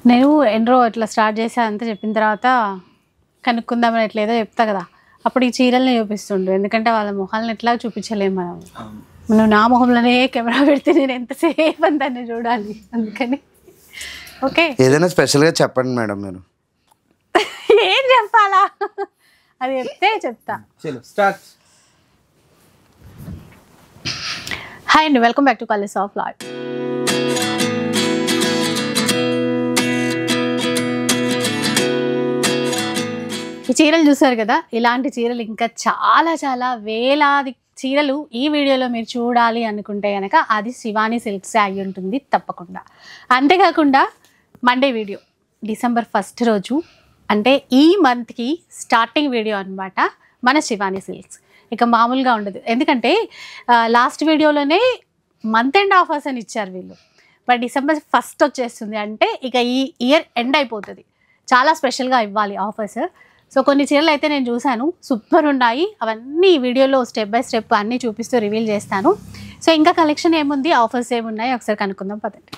నేను ఎన్రో ఇట్లా స్టార్ట్ చేసా అంతా చెప్పిన తర్వాత కనుక్కుందామని ఎట్లా ఏదో చెప్తా కదా, అప్పుడు ఈ చీరల్ని చూపిస్తుండు. ఎందుకంటే వాళ్ళ మొహాలను ఎట్లా చూపించలేము మనం నా మొహంలోనే కెమెరా పెడితే నేను ఎంతసేపు అని దాన్ని చూడాలి. అందుకని ఓకే, ఏదైనా స్పెషల్గా చెప్పండి మేడం. మీరు ఏం చెప్పాలా అది చెప్తే చెప్తా. హాయ్ అండి, welcome back to colours of life. ఈ చీరలు చూసారు కదా, ఇలాంటి చీరలు ఇంకా చాలా చాలా వేలాది చీరలు ఈ వీడియోలో మీరు చూడాలి అనుకుంటే కనుక అది శివాని సిల్క్స్ అయి ఉంటుంది తప్పకుండా. అంతేకాకుండా మండే వీడియో డిసెంబర్ 1 రోజు, అంటే ఈ మంత్కి స్టార్టింగ్ వీడియో అనమాట మన శివాని సిల్క్స్. ఇక మామూలుగా ఉండదు, ఎందుకంటే లాస్ట్ వీడియోలోనే మంత్ ఎండ్ ఆఫర్స్ అని ఇచ్చారు వీళ్ళు. బట్ డిసెంబర్ 1 వచ్చేస్తుంది అంటే ఇక ఈ ఇయర్ ఎండ్ అయిపోతుంది. చాలా స్పెషల్గా ఇవ్వాలి ఆఫర్స్. సో కొన్ని చీరలు అయితే నేను చూశాను, సూపర్ ఉన్నాయి. అవన్నీ ఈ వీడియోలో స్టెప్ బై స్టెప్ అన్నీ చూపిస్తూ రివీల్ చేస్తాను. సో ఇంకా కలెక్షన్ ఏముంది, ఆఫర్స్ ఏమున్నాయి ఒకసారి కనుక్కుందాం పదండి.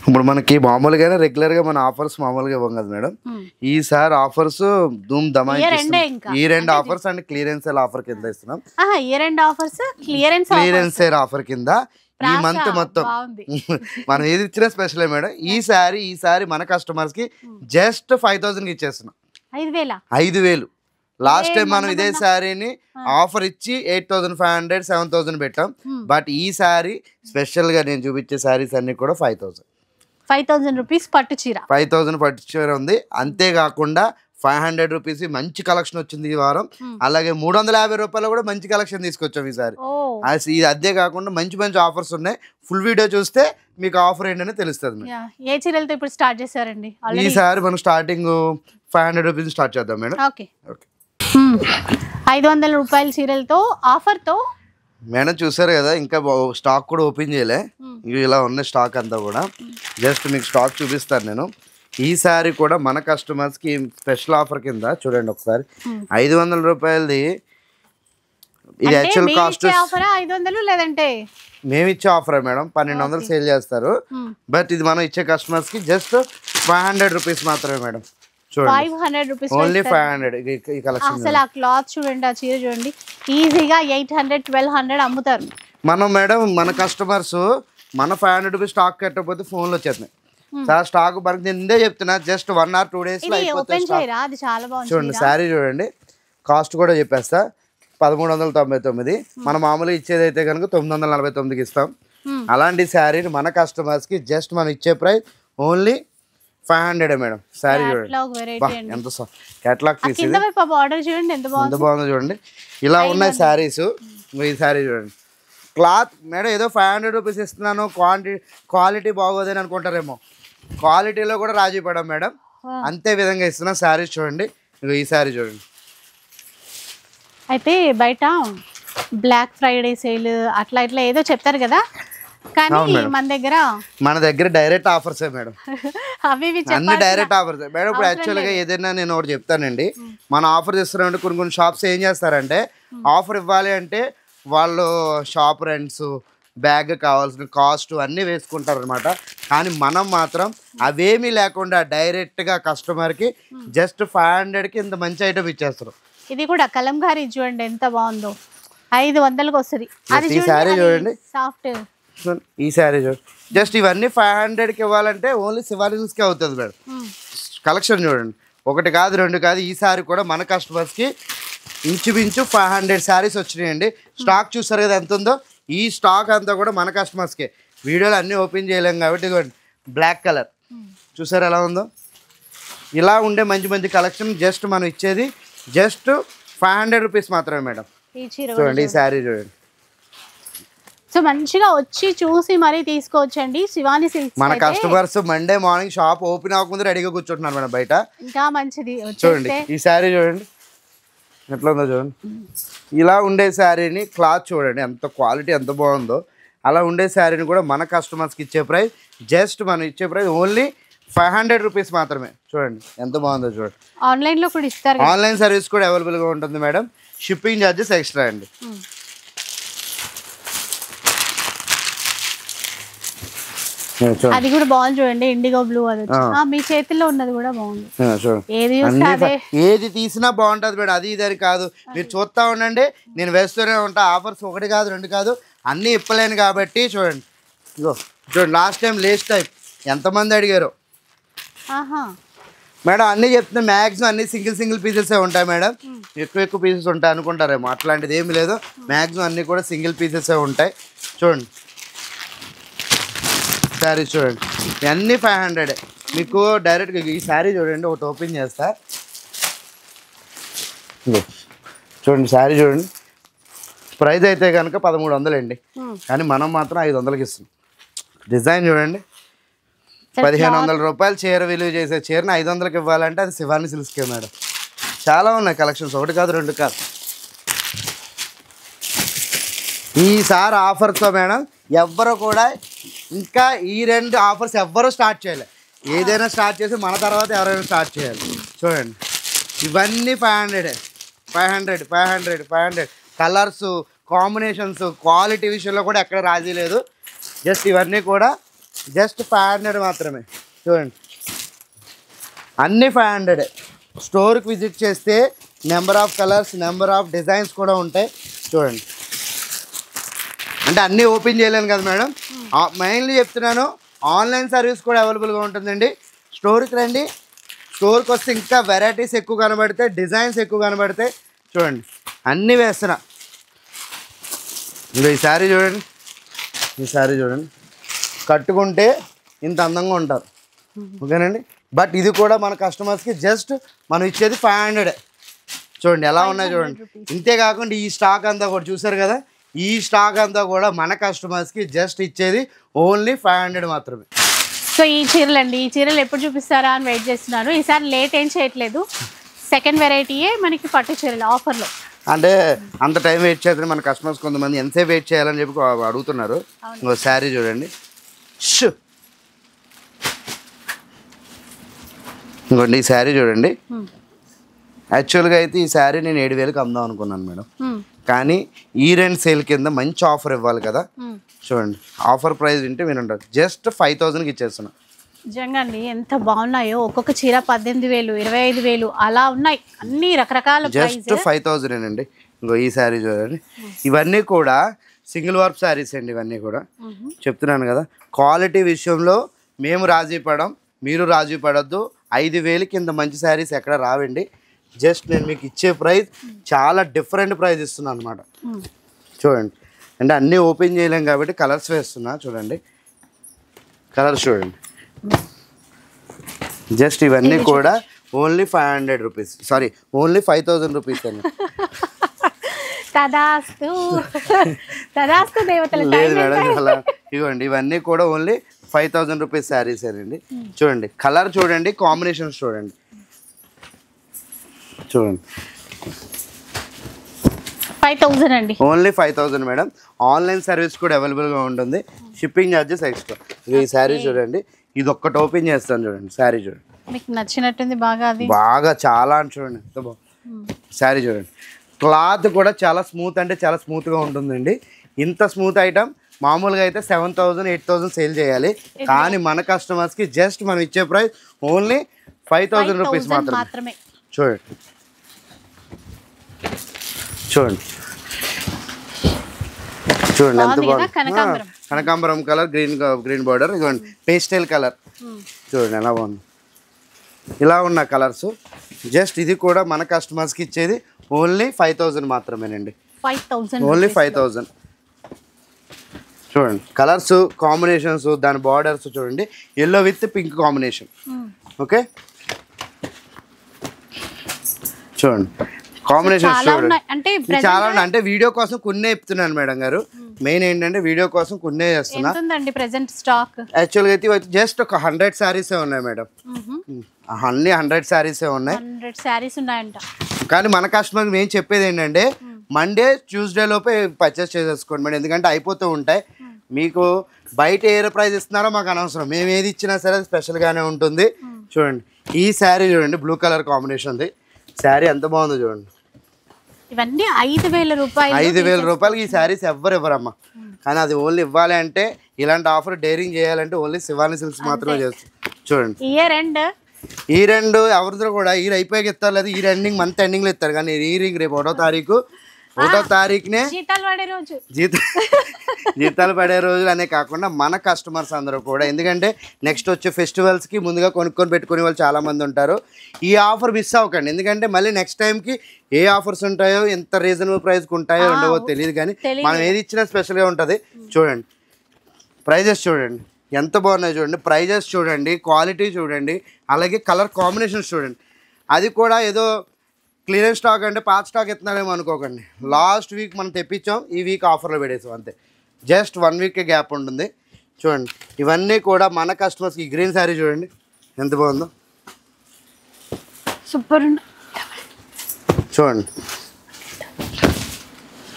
ఇప్పుడు మనకి మామూలుగానే రెగ్యులర్గా మన ఆఫర్స్ మామూలుగా ఇవ్వం కదా మేడం. ఈసారి ఆఫర్స్ ధూమ్ ధమా ఈ రెండు ఆఫర్స్ అండ్ క్లియరెన్స్ ఆఫర్ కింద ఇస్తున్నాం. Year end offers clearance offer కింద ఈ మంత్ మొత్తం మనం ఏది ఇచ్చినా స్పెషల్ మేడం. ఈసారి మన కస్టమర్స్ కి జస్ట్ 5,000 ఇచ్చేస్తున్నాం. 5,000. లాస్ట్ టైం మనం ఇదే శారీని ఆఫర్ ఇచ్చి 8,500 7,000 పెట్టాం. బట్ ఈసారి స్పెషల్ గా నేను చూపించే శారీస్ అన్ని కూడా 5,000 రూపీస్ పట్టు చీర. 5,000 పట్టు చీర ఉంది. అంతేకాకుండా 500 రూపీస్ మంచి కలెక్షన్ వచ్చింది ఈ వారం. అలాగే 350 రూపాయలు కూడా మంచి కలెక్షన్ తీసుకొచ్చాం ఈసారి. ఇది అదే కాకుండా మంచి మంచి ఆఫర్స్ ఉన్నాయి. ఫుల్ వీడియో చూస్తే మీకు ఆఫర్ ఏంటనే తెలుస్తుంది. ఏ చీరలతో ఇప్పుడు స్టార్ట్ చేశారండి? ఈసారి మనం స్టార్టింగ్ 500 రూపీస్ స్టార్ట్ చేద్దాం మేడం. 500 రూపాయల చీరలతో ఆఫర్తో మేడం చూసారు కదా, ఇంకా స్టాక్ కూడా ఓపెన్ చేయలే. ఇలా ఉన్న స్టాక్ అంతా కూడా జస్ట్ మీకు స్టాక్ చూపిస్తాను నేను. ఈసారి కూడా మన కస్టమర్స్కి స్పెషల్ ఆఫర్ కింద చూడండి ఒకసారి 500 రూపాయలది. ఇది యాక్చువల్ కాస్ట్ 500 లేదంటే మేము ఇచ్చే ఆఫర్ మేడం. 1,200 సేల్ చేస్తారు. బట్ ఇది మనం ఇచ్చే కస్టమర్స్కి జస్ట్ 500 రూపీస్ మాత్రమే మేడం. చూడండి 500 రూపీస్, ఓన్లీ 500 ఈ కలెక్షన్. అసలు ఆ క్లాత్ చూడండి, ఆ చీర చూడండి, ఈజీగా 800 1200 అమ్ముతారు. మనం మేడం మన కస్టమర్స్ మన 500 రూపీస్ స్టాక్ కట్టకపోతే ఫోన్లో వచ్చేస్తున్నాయి. సార్ స్టాక్ మనకి నిందే చెప్తున్నా, జస్ట్ 1 or 2 days చూడండి. శారీ చూడండి, కాస్ట్ కూడా చెప్పేస్తా 1,399. మన మామూలుగా ఇచ్చేది అయితే కనుక 949కి ఇస్తాం. అలాంటి శారీని మన కస్టమర్స్కి జస్ట్ మనం ఇచ్చే ప్రైస్ ఓన్లీ 500 మేడం. శారీ చూడండి ఎంత కేటలాగ్ పీస్, ఎంత బాగుందో చూడండి. ఇలా ఉన్నాయి శారీస్. ఈ శారీ చూడండి, క్లాత్ మేడం ఏదో 500 రూపీస్ ఇస్తున్నాను, క్వాలిటీ బాగోదని అనుకుంటారేమో. క్వాలిటీలో కూడా రాజీ పడాం మేడం, అంతే విధంగా ఇస్తున్నా. శారీస్ చూడండి, ఈ శారీ చూడండి. అయితే బయట బ్లాక్ ఫ్రైడే సేల్ అట్లా ఇట్లా ఏదో చెప్తారు కదా, కానీ మన దగ్గర డైరెక్ట్ ఆఫర్స్ మేడం. అన్ని డైరెక్ట్ ఆఫర్స్ మేడం. ఇప్పుడు యాక్చువల్గా ఏదైనా నేను ఒకటి చెప్తానండి, మన ఆఫర్ ఇస్తున్నారంటే కొన్ని షాప్స్ ఏం చేస్తారంటే ఆఫర్ ఇవ్వాలి అంటే వాళ్ళు షాప్ రెంట్స్, బ్యాగ్ కావాల్సిన కాస్ట్ అన్నీ వేసుకుంటారు అనమాట. కానీ మనం మాత్రం అవేమీ లేకుండా డైరెక్ట్గా కస్టమర్కి జస్ట్ 500కి ఇంత మంచి ఐటమ్ ఇచ్చేస్తారు. ఇది కూడా కలంకారీ చూడండి ఎంత బాగుందో, 500కి వస్తుంది. ఈ శారీ చూడండి, సాఫ్ట్. ఈ శారీ చూడండి, జస్ట్ ఇవన్నీ 500కి ఇవ్వాలంటే ఓన్లీ శివాని సిల్క్స్కే అవుతుంది మేడం. కలెక్షన్ చూడండి, 1 కాదు 2 కాదు. ఈ శారీ కూడా మన కస్టమర్స్కి ఇంచుమించు 500 శారీస్ వచ్చినాయండి. స్టాక్ చూస్తారు కదా ఎంత ఉందో. ఈ స్టాక్ అంతా కూడా మన కస్టమర్స్కే. వీడియోలు అన్నీ ఓపెన్ చేయలేం కాబట్టి ఇదిగోండి బ్లాక్ కలర్ చూసారు ఎలా ఉందో. ఇలా ఉండే మంచి మంచి కలెక్షన్ జస్ట్ మనం ఇచ్చేది జస్ట్ 500 రూపీస్ మాత్రమే మేడం. చూడండి ఈ శారీ చూడండి. సో మంచిగా వచ్చి చూసి మరీ తీసుకోవచ్చండి శివాని సిల్క్స్. మన customers Monday morning shop open అవ్వకముందు రెడీగా కూర్చుంటున్నారు మేడం బయట. ఇంకా మంచిది. చూడండి ఈ శారీ చూడండి ఎట్లా ఉందో చూడండి. ఇలా ఉండే శారీని క్లాత్ చూడండి ఎంత క్వాలిటీ ఎంత బాగుందో. అలా ఉండే శారీని కూడా మన కస్టమర్స్కి ఇచ్చే ప్రైస్ జస్ట్ మనం ఇచ్చే ప్రైస్ ఓన్లీ 500 రూపీస్ మాత్రమే. చూడండి ఎంత బాగుందో చూడండి. ఆన్లైన్లో కూడా ఇస్తారు, ఆన్లైన్ సర్వీస్ కూడా అవైలబుల్గా ఉంటుంది మేడం. షిప్పింగ్ ఛార్జెస్ ఎక్స్ట్రా అండి. అది కూడా బాగుంది చూడండి, ఇండిగో బ్లూ. అది మీ చేతిలో ఉన్నది కూడా బాగుంది. ఏది తీసినా బాగుంటది మేడం, అది ఇది కాదు. మీరు చూస్తా ఉండండి, నేను వేస్తూనే ఉంటా. ఆఫర్స్ 1 కాదు 2 కాదు, అన్నీ ఇప్పలేను కాబట్టి చూడండి. ఇగో చూడండి, లాస్ట్ టైం లేస్ టైప్ ఎంతమంది అడిగారు మేడం. అన్నీ చెప్తున్నా, మ్యాక్సిమం అన్ని సింగిల్ పీసెస్ ఉంటాయి మేడం. ఎక్కువ పీసెస్ ఉంటాయి అనుకుంటారేమో, అట్లాంటిది ఏమి లేదు. మ్యాక్సిమం అన్నీ కూడా సింగిల్ పీసెస్ ఉంటాయి. చూడండి శారీస్ చూడండి, అన్నీ 500. మీకు డైరెక్ట్గా ఈ శారీ చూడండి, ఒకటి ఓపెన్ చేస్తా చూడండి. శారీ చూడండి, ప్రైస్ అయితే కనుక 1300 అండి, కానీ మనం మాత్రం 500కి ఇస్తున్నాం. డిజైన్ చూడండి, 1500 రూపాయలు చీర విలువ చేసే చీరని 500కి ఇవ్వాలంటే అది శివాని సిల్క్స్కే మేడం. చాలా ఉన్నాయి కలెక్షన్స్, 1 కాదు 2 కాదు. ఈసారి ఆఫర్తో మేడం ఎవ్వరు కూడా ఇంకా ఈ 2 ఆఫర్స్ ఎవ్వరూ స్టార్ట్ చేయలేదు. ఏదైనా స్టార్ట్ చేసి మన తర్వాత ఎవరైనా స్టార్ట్ చేయాలి. చూడండి ఇవన్నీ 500 కలర్స్ కాంబినేషన్స్ క్వాలిటీ విషయంలో కూడా ఎక్కడ రాజీ లేదు. జస్ట్ ఇవన్నీ కూడా జస్ట్ 500 మాత్రమే. చూడండి అన్నీ 500. స్టోర్కి విజిట్ చేస్తే number of colours number of designs కూడా ఉంటాయి. చూడండి, అంటే అన్నీ ఓపెన్ చేయలేను కదా మేడం, మెయిన్లీ చెప్తున్నాను. ఆన్లైన్ సర్వీస్ కూడా అవైలబుల్గా ఉంటుందండి. స్టోర్కి రండి, స్టోర్కి వస్తే ఇంకా వెరైటీస్ ఎక్కువ కనబడతాయి, డిజైన్స్ ఎక్కువ కనబడతాయి. చూడండి అన్నీ వేస్తున్నా. ఇంకా ఈ శారీ చూడండి, కట్టుకుంటే ఇంత అందంగా ఉంటారు. ఓకేనండి, బట్ ఇది కూడా మన కస్టమర్స్కి జస్ట్ మనం ఇచ్చేది 500. చూడండి ఎలా ఉన్నాయి చూడండి. ఇంతేకాకుండా ఈ స్టాక్ అంతా కూడా చూసారు కదా, ఈ స్టాక్ అంతా కూడా మన కస్టమర్స్కి జస్ట్ ఇచ్చేది ఓన్లీ 500 మాత్రమే. సో ఈ చీరలు అండి, ఈ చీరలు ఎప్పుడు చూపిస్తారా అని వెయిట్ చేస్తున్నాను. ఈసారి లేట్ ఏం చేయట్లేదు, సెకండ్ వెరైటీయే మనకి పట్టు చీరలు ఆఫర్లో. అంటే అంత టైం వెయిట్ చేస్తే మన కస్టమర్స్ కొంతమంది ఎంతసేపు వెయిట్ చేయాలని చెప్పి అడుగుతున్నారు. ఇంకో శారీ చూడండి, ఇంకోండి ఈ శారీ చూడండి. యాక్చువల్గా అయితే ఈ శారీ నేను 7000కి అమ్దాం అనుకున్నాను మేడం, కానీ ఈ 2 సేల్ కింద మంచి ఆఫర్ ఇవ్వాలి కదా. చూడండి ఆఫర్ ప్రైస్ వింటే వినంటారు, జస్ట్ 5000కి ఇచ్చేస్తున్నాను. నిజంగా అండి ఎంత బాగున్నాయో, ఒక్కొక్క చీర 18000 25000 అలా ఉన్నాయి, అన్ని రకరకాల జస్ట్ 5000 అండి. ఇంకో ఈ శారీ చూడండి, ఇవన్నీ కూడా సింగిల్ వర్క్ శారీస్ అండి. ఇవన్నీ కూడా చెప్తున్నాను కదా, క్వాలిటీ విషయంలో మేము రాజీ పడం, మీరు రాజీ పడద్దు. 5000 కింద మంచి శారీస్ ఎక్కడ రావండి. జస్ట్ నేను మీకు ఇచ్చే ప్రైస్ చాలా డిఫరెంట్ ప్రైస్ ఇస్తున్నాను అనమాట. చూడండి, అంటే అన్నీ ఓపెన్ చేయలేం కాబట్టి కలర్స్ వేస్తున్నా. చూడండి కలర్స్ చూడండి, జస్ట్ ఇవన్నీ కూడా only 500 rupees, sorry only 5000 rupees అండి. లేదు మేడం అలా. ఇవ్వండి ఇవన్నీ కూడా ఓన్లీ 5000 రూపీస్ శారీస్ అండి. చూడండి కలర్ చూడండి, కాంబినేషన్స్ చూడండి. చూడండి 5000 అండి, ఓన్లీ 5000 మేడం. ఆన్లైన్ సర్వీస్ కూడా అవైలబుల్గా ఉంటుంది, షిప్పింగ్ ఛార్జెస్ ఎక్స్ట్రా. ఈ శారీ చూడండి, ఇది ఒక్కటి ఓపెన్ చేస్తాను చూడండి. శారీ చూడండి, మీకు నచ్చినట్టుంది బాగా, అది బాగా చాలా అని చూడండి ఎంత బాగుంది. శారీ చూడండి, క్లాత్ కూడా చాలా స్మూత్, అంటే చాలా స్మూత్గా ఉంటుందండి. ఇంత స్మూత్ ఐటమ్ మామూలుగా అయితే 7000 8000 సేల్ చేయాలి, కానీ మన కస్టమర్స్కి జస్ట్ మనం ఇచ్చే ప్రైస్ ఓన్లీ 5000 రూపీస్ మాత్రమే. చూడండి చూడండి చూడండి ఎంత బాగుంది. కనకాంబరం కలర్, గ్రీన్ బార్డర్, ఇదిగోండి పేస్టల్ కలర్. చూడండి ఎలా బాగుంది. ఇలా ఉన్న కలర్స్ జస్ట్ ఇది కూడా మన కస్టమర్స్కి ఇచ్చేది ఓన్లీ 5000 మాత్రమేనండి. ఓన్లీ 5000. చూడండి కలర్స్ కాంబినేషన్స్, దాని బార్డర్స్ చూడండి, yellow with pink combination. Okay చూడండి కాంబినేషన్స్ చూడండి, చాలా ఉన్నాయి. అంటే వీడియో కోసం కొన్నే చెప్తున్నాను మేడం గారు, మెయిన్ ఏంటంటే వీడియో కోసం కొన్నే చేస్తున్నా. యాక్చువల్గా అయితే జస్ట్ ఒక 100 శారీసే ఉన్నాయి మేడం, అన్ని 100 శారీసే ఉన్నాయి. కానీ మన కస్టమర్కి మేము చెప్పేది ఏంటంటే మండే ట్యూస్డే లోపే పర్చేస్ చేసేసుకోండి మేడం, ఎందుకంటే అయిపోతూ ఉంటాయి. మీకు బయట ఏ ప్రైస్ ఇస్తున్నారో మాకు అనవసరం, మేము ఏది ఇచ్చినా సరే స్పెషల్గానే ఉంటుంది. చూడండి ఈ శారీ చూడండి, బ్లూ కలర్ కాంబినేషన్ది శారీ ఎంత బాగుందో చూడండి. ఇవన్నీ 5,000 రూపాయలు. 5,000 రూపాయలకి ఈ శారీస్ ఎవ్వరు ఇవ్వరమ్మా. కానీ అది ఓన్లీ ఇవ్వాలి అంటే, ఇలాంటి ఆఫర్ డైరింగ్ చేయాలంటే ఓన్లీ శివాని సిల్క్స్ మాత్రమే చేస్తుంది. చూడండి ఈ రెండు ఎవరితో కూడా ఈ అయిపోయాక ఇస్తారు, లేదా ఈ ఎండింగ్ మంత్ ఎండింగ్లో ఇస్తారు. కానీ ఈ రింగ్ రేపు 1వ తారీఖునే జీతాలు పడే రోజులు అనే కాకుండా మన కస్టమర్స్ అందరూ కూడా, ఎందుకంటే నెక్స్ట్ వచ్చే ఫెస్టివల్స్కి ముందుగా కొనుక్కొని పెట్టుకునే వాళ్ళు చాలామంది ఉంటారు. ఈ ఆఫర్ మిస్ అవ్వకండి, ఎందుకంటే మళ్ళీ నెక్స్ట్ టైంకి ఏ ఆఫర్స్ ఉంటాయో, ఎంత రీజనబుల్ ప్రైస్కి ఉంటాయో ఉండవో తెలియదు. కానీ మనం ఏది ఇచ్చినా స్పెషల్గా ఉంటుంది. చూడండి ప్రైజెస్ చూడండి ఎంత బాగున్నాయి, చూడండి ప్రైజెస్ చూడండి, క్వాలిటీ చూడండి, అలాగే కలర్ కాంబినేషన్స్ చూడండి. అది కూడా ఏదో క్లియరెన్స్ స్టాక్ అంటే పాత స్టాక్ ఎత్తున్నాడేమో అనుకోకండి. లాస్ట్ వీక్ మనం తెప్పించాం, ఈ వీక్ ఆఫర్లో పెడేసాం అంతే. జస్ట్ 1 వీక్ గ్యాప్ ఉంటుంది. చూడండి ఇవన్నీ కూడా మన కస్టమర్స్కి. గ్రీన్ శారీ చూడండి ఎంత బాగుందో, సూపర్. చూడండి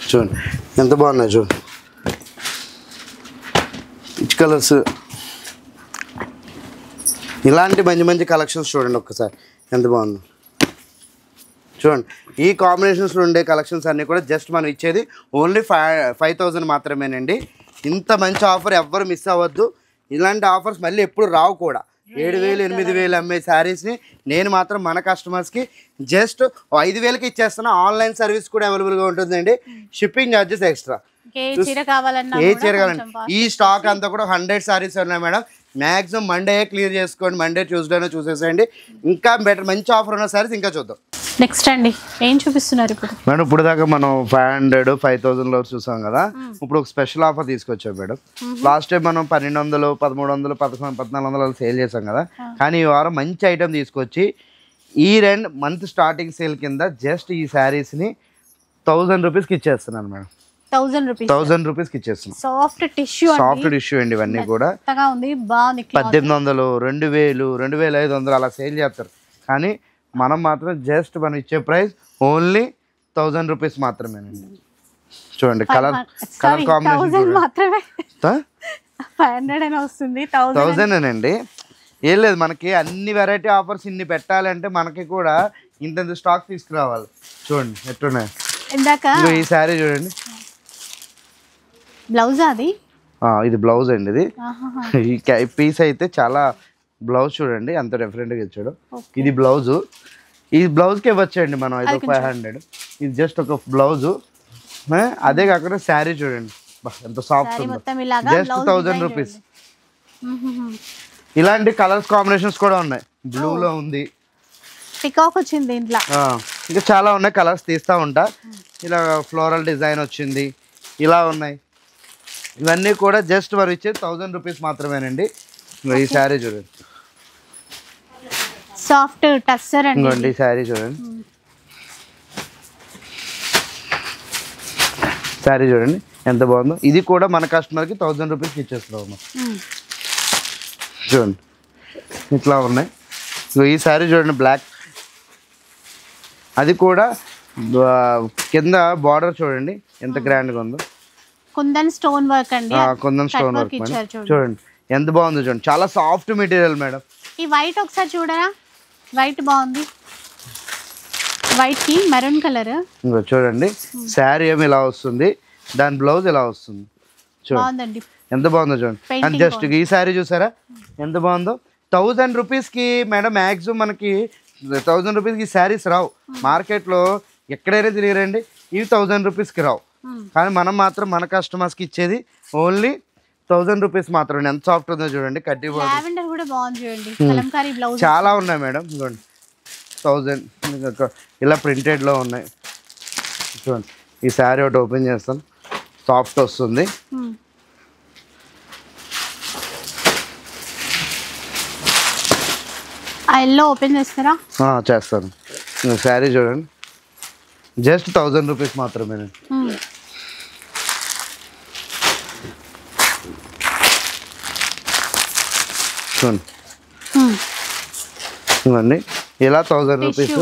చూడండి ఎంత బాగున్నాయి, చూడండి పిచ్ కలర్స్, ఇలాంటి మంచి మంచి కలెక్షన్స్ చూడండి ఒక్కసారి ఎంత బాగుందో. చూడండి ఈ కాంబినేషన్స్లో ఉండే కలెక్షన్స్ అన్నీ కూడా జస్ట్ మనం ఇచ్చేది ఓన్లీ 5,000 మాత్రమేనండి. ఇంత మంచి ఆఫర్ ఎవ్వరు మిస్ అవ్వద్దు. ఇలాంటి ఆఫర్స్ మళ్ళీ ఎప్పుడు రావు కూడా. 7,000 8,000 అమ్మే శారీస్ని నేను మాత్రం మన కస్టమర్స్కి జస్ట్ 5,000కి ఇచ్చేస్తున్నా. ఆన్లైన్ సర్వీస్ కూడా అవైలబుల్గా ఉంటుందండి. Shipping charges extra. ఏ చీర కావాలన్నా ఈ స్టాక్ అంతా కూడా 100 శారీస్ ఉన్నాయి మేడం. మ్యాక్సిమం మండే క్లియర్ చేసుకోండి, మండే ట్యూస్డేనే చూసేసేయండి. ఇంకా బెటర్ మంచి ఆఫర్ ఉన్న శారీస్ ఇంకా చూద్దాం. నెక్స్ట్ అండి ఏం చూపిస్తున్నారు ఇప్పుడు మేడం? ఇప్పుడు దాకా మనం 500 5,000 చూసాం కదా. ఇప్పుడు ఒక స్పెషల్ ఆఫర్ తీసుకొచ్చాం మేడం. లాస్ట్ టైం మనం 1,200 1,300 1,400 సేల్ చేసాం కదా. కానీ ఈ వారం మంచి ఐటమ్ తీసుకొచ్చి ఈ మంత్ స్టార్టింగ్ సేల్ కింద జస్ట్ ఈ శారీస్ని 1,000 రూపీస్కి ఇచ్చేస్తున్నాను మేడం. 1,000 రూపీస్కి ఇచ్చేస్తున్నాం. సాఫ్ట్ టిష్యూ అండి ఇవన్నీ కూడా. 1,800 2,000 2,500 అలా సేల్ చేస్తారు. కానీ మనం మాత్రం జస్ట్ మనం ఇచ్చే ప్రైస్ ఓన్లీ 1,000 రూపీస్ మాత్రమేనండి. చూడండి కలర్ కాంబినేషన్ మాత్రమే 500 వస్తుంది. 1,000 అండి. ఏం లేదు, మనకి అన్ని వెరైటీ ఆఫర్స్ ఇన్ని పెట్టాలంటే మనకి కూడా ఇంత స్టాక్ తీసుకురావాలి. చూడండి ఎట్టున్నాయి. ఈ శారీ చూడండి, బ్లౌజ్ అది ఇది బ్లౌజ్ అండి. ఇది ఈ పీస్ అయితే చాలా బ్లౌజ్ చూడండి ఎంత డిఫరెంట్గా ఇచ్చాడు. ఇది బ్లౌజు. ఈ బ్లౌజ్కి ఇవ్వచ్చండి మనం 500. ఇది జస్ట్ ఒక బ్లౌజు. అదే కాకుండా శారీ చూడండి ఎంత సాఫ్ట్ ఉందో. Just 1,000 rupees. ఇలాంటి కలర్స్ కాంబినేషన్స్ కూడా ఉన్నాయి. బ్లూలో ఉంది, పికాక్ వచ్చింది ఇంట్లో, ఇంకా చాలా ఉన్నాయి. కలర్స్ తీస్తూ ఉంటా. ఇలా ఫ్లోరల్ డిజైన్ వచ్చింది, ఇలా ఉన్నాయి. ఇవన్నీ కూడా జస్ట్ మరి ఇచ్చేది 1,000 రూపీస్ మాత్రమేనండి. ఈ శారీ చూడండి సాఫ్ట్ టస్సర్ అండి. ఇంకోండి ఈ శారీ చూడండి, శారీ చూడండి ఎంత బాగుందో. ఇది కూడా మన కస్టమర్కి 1,000 రూపీస్కి ఇచ్చేస్తున్నాము. చూడండి ఇట్లా ఉన్నాయి. ఈ శారీ చూడండి బ్లాక్, అది కూడా కింద బార్డర్ చూడండి ఎంత గ్రాండ్గా ఉందో. కుందన్ స్టోన్ వర్క్ అండి. కుందన్ స్టోన్ వర్క్ చూడండి ఎంత బాగుందో. చూడండి చాలా సాఫ్ట్ మెటీరియల్ మేడం. ఈ వైట్ ఒకసారి చూడరా, వైట్ బాగుంది. వైట్ కి మెరూన్ కలర్ చూడండి. శారీ ఏమి ఇలా వస్తుంది, దాని బ్లౌజ్ ఇలా వస్తుంది. చూడండి ఎంత బాగుందో చూడండి. అండ్ జస్ట్ ఈ శారీ చూసారా ఎంత బాగుందో. 1,000 రూపీస్కి మేడం మ్యాక్సిమం మనకి 1,000 రూపీస్కి శారీస్ రావు. మార్కెట్లో ఎక్కడైనా తిరిగిరండి ఇవి 1,000 రూపీస్కి రావు. కానీ మనం మాత్రం మన కస్టమర్స్కి ఇచ్చేది ఓన్లీ 1,000 రూపీస్ మాత్రం. ఎంత సాఫ్ట్ ఉందో చూడండి. కట్టి చాలా ఉన్నాయి మేడం. చూడండి 1,000 ఇలా ప్రింటెడ్లో ఉన్నాయి. చూడండి ఈ శారీ ఒకటి ఓపెన్ చేస్తాను, సాఫ్ట్ వస్తుంది. ఓపెన్ చేస్తారా? చేస్తాను. శారీ చూడండి జస్ట్ 1,000 రూపీస్ మాత్రమేనండి. చూడండి ఇవన్నీ ఇలా 1,000 రూపీస్.